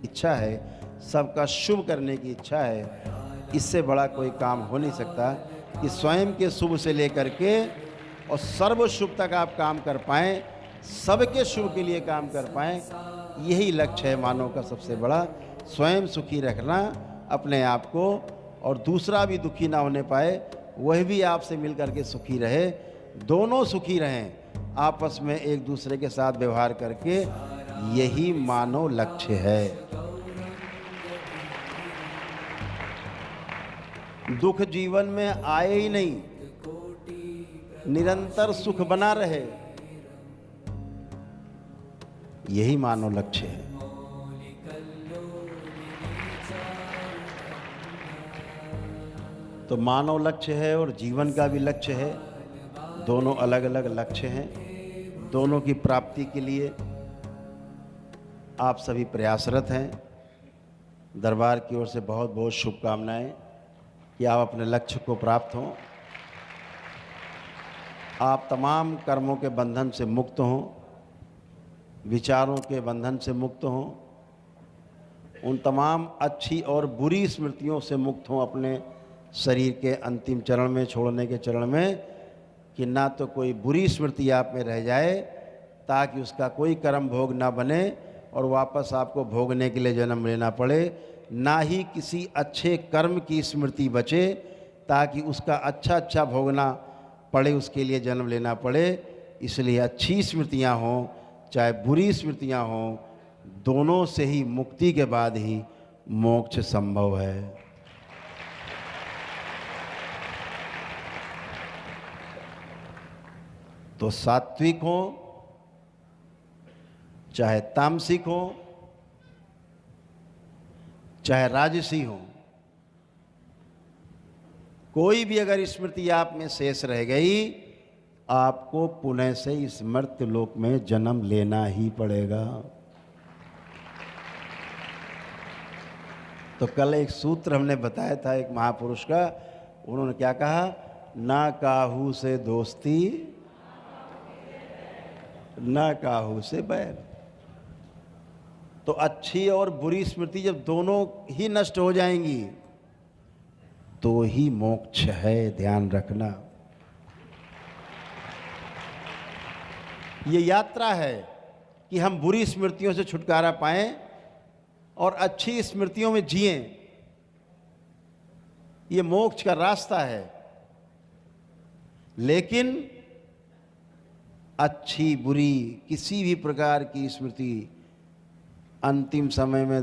इच्छा है, सबका शुभ करने की इच्छा है, इससे बड़ा कोई काम हो नहीं सकता कि स्वयं के शुभ से लेकर के और सर्व शुभ तक आप काम कर पाएँ, सबके शुभ के लिए काम कर पाएँ। यही लक्ष्य है मानव का सबसे बड़ा, स्वयं सुखी रखना अपने आप को, और दूसरा भी दुखी ना होने पाए, वह भी आपसे मिल कर के सुखी रहे, दोनों सुखी रहें आपस में एक दूसरे के साथ व्यवहार करके। यही मानव लक्ष्य है। दुख जीवन में आए ही नहीं, निरंतर सुख बना रहे, यही मानव लक्ष्य है। तो मानव लक्ष्य है और जीवन का भी लक्ष्य है, दोनों अलग अलग लक्ष्य हैं। दोनों की प्राप्ति के लिए आप सभी प्रयासरत हैं। दरबार की ओर से बहुत बहुत शुभकामनाएं कि आप अपने लक्ष्य को प्राप्त हों, आप तमाम कर्मों के बंधन से मुक्त हों, विचारों के बंधन से मुक्त हों, उन तमाम अच्छी और बुरी स्मृतियों से मुक्त हों अपने शरीर के अंतिम चरण में, छोड़ने के चरण में, कि ना तो कोई बुरी स्मृति आप में रह जाए ताकि उसका कोई कर्म भोग ना बने और वापस आपको भोगने के लिए जन्म लेना पड़े, ना ही किसी अच्छे कर्म की स्मृति बचे ताकि उसका अच्छा भोगना पड़े, उसके लिए जन्म लेना पड़े। इसलिए अच्छी स्मृतियां हों चाहे बुरी स्मृतियां हों, दोनों से ही मुक्ति के बाद ही मोक्ष संभव है। तो सात्विक हो चाहे तामसिक हो चाहे राजसी हो, कोई भी अगर स्मृति आप में शेष रह गई, आपको पुनः से इस मर्त्य लोक में जन्म लेना ही पड़ेगा। तो कल एक सूत्र हमने बताया था एक महापुरुष का, उन्होंने क्या कहा, ना काहू से दोस्ती ना काहू से बैर। तो अच्छी और बुरी स्मृति जब दोनों ही नष्ट हो जाएंगी तो ही मोक्ष है, ध्यान रखना। ये यात्रा है कि हम बुरी स्मृतियों से छुटकारा पाएं और अच्छी स्मृतियों में जिएं। ये मोक्ष का रास्ता है। लेकिन अच्छी बुरी किसी भी प्रकार की स्मृति अंतिम समय में